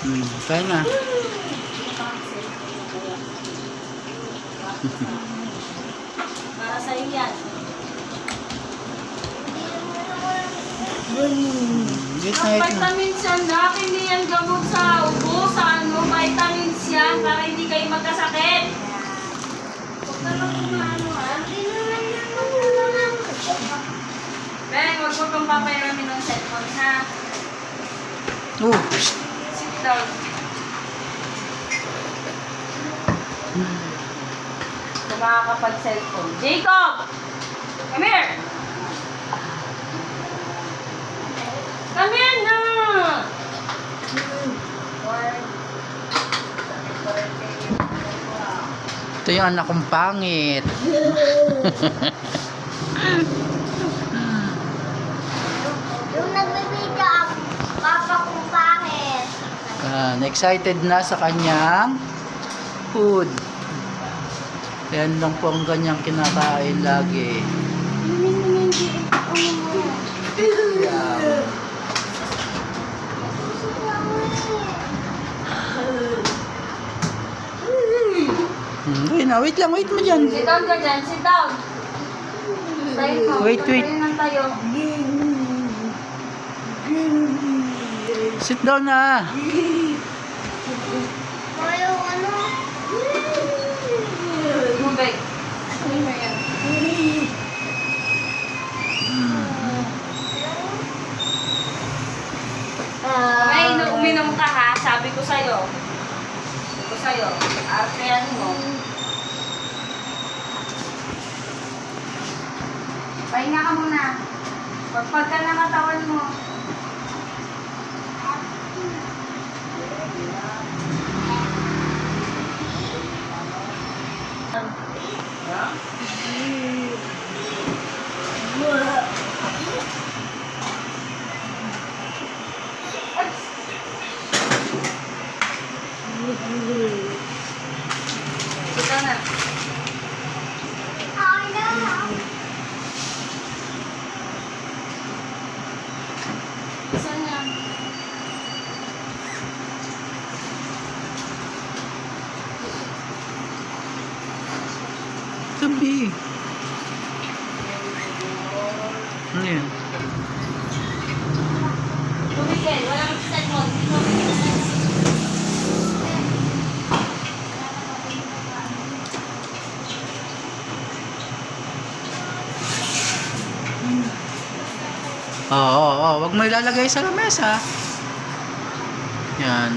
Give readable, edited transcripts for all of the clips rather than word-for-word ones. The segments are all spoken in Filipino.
Kaya na. Para sa yan. Wait Ang na. vitamins yan, Doc. Hindi yan gamot sa ubo, sa ano. Vitamins yan para hindi kayo magkasakit. Huwag ka lang kumano, ha? Ben, huwag mo itong papayaramin ng cellphone, ha? Oh, Sit down. Kung makakapag-cellphone. Jacob! Come here! Come here na! ito yung anak kong pangit. Yung nagbibideo ang papa kong pangit. Excited na sa kanyang food. Yan lang po ang kanyang kinakain lagi. Yeah. Wait lang, wait mo dyan. Sit down ka dyan, sit down. Tayo mo. Wait. Tayo ng tayo. Sit down na. Ayaw ano? Mubay. Ano mo yan? May uminom ka ha, sabi ko sa'yo. Sabi ko sa'yo, artean mo. Pahinga ka muna. Pagpag ka ng katawan mo. Ito na. Isa na. Tabi. Ano yan? Tumigil, walang cellphone. Oo. Wag mo ilalagay sa lamesa. Yan.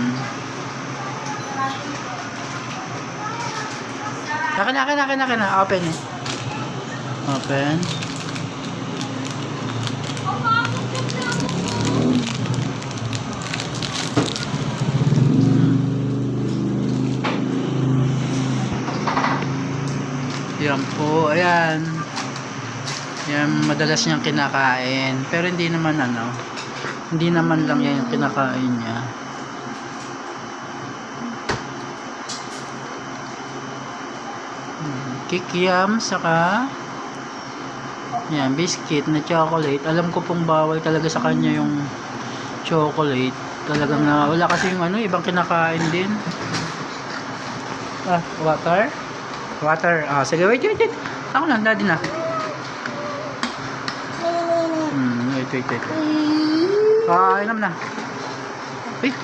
Akin na. Open eh. Open. Yan po. Ayan. Yan, madalas niyang kinakain. Pero hindi naman ano. Hindi naman lang yan yung kinakain niya. Kikiam, saka yan, biscuit na chocolate. Alam ko pong bawal talaga sa kanya yung chocolate. Talagang wala kasi yung ano, ibang kinakain din. Water? Water. Sige, wait. Ako na, daddy na. Wait. Inom na. Wait.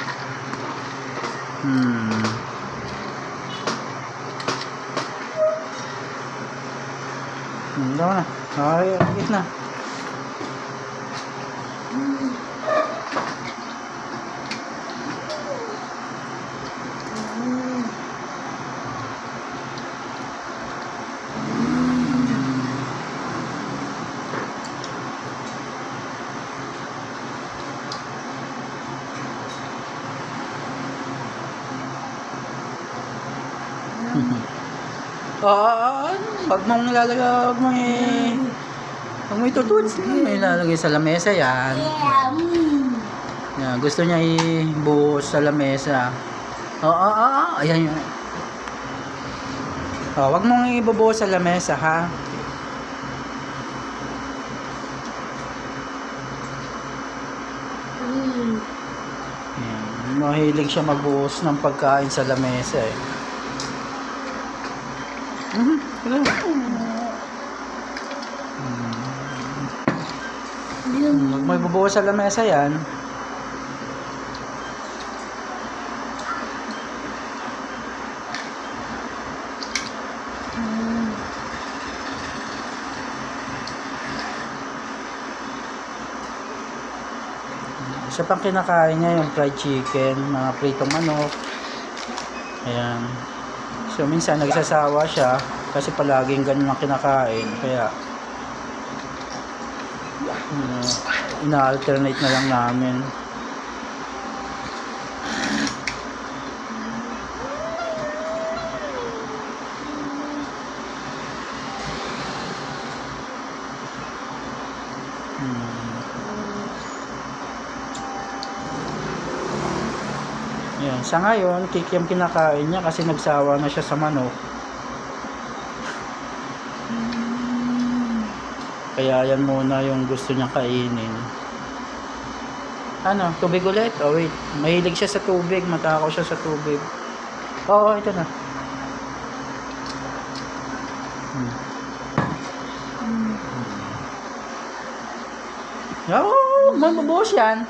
Daw na. Eat na. Wag mong ilalagay, wag mong itutulis. May ilalagay sa lamesa yan. Yan, gusto niya ibuhos sa lamesa. Ayan yun. Wag mong ibubuhos sa lamesa, ha? Yan. Mahilig siya magbuhos ng pagkain sa lamesa eh. Hello. Pag may bubuhos sa lamesa yan, isa pang kinakain niya yung fried chicken, mga pritong manok. Ayan. So minsan nagsasawa siya kasi palaging ganun ang kinakain. Kaya ina-alternate na lang namin. Yan. Sa ngayon, kikiam kinakain niya kasi nagsawa na siya sa manok. Kaya yan muna yung gusto niyang kainin. Ano? Tubig ulit? Oh wait. Mahilig siya sa tubig. Matakaw siya sa tubig. Oo, ito na. Oo, mabubuhos yan.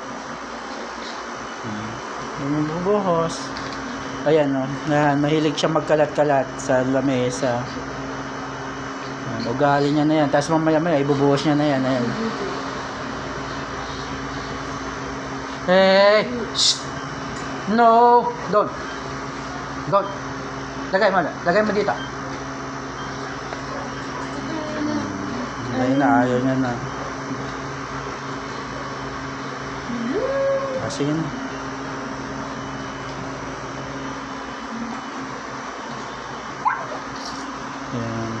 Mabubuhos. Ayan o. Mahilig siya magkalat-kalat sa lamesa. Ugali niya na yan. Tapos mamaya-maya, ibubuhos niya na yan. Ayan. Hey! Shh! No! Don't! Don't! Lagay mo na. Lagay mo dito. Ayun na. Ayaw niya na. Sige na. Ayan.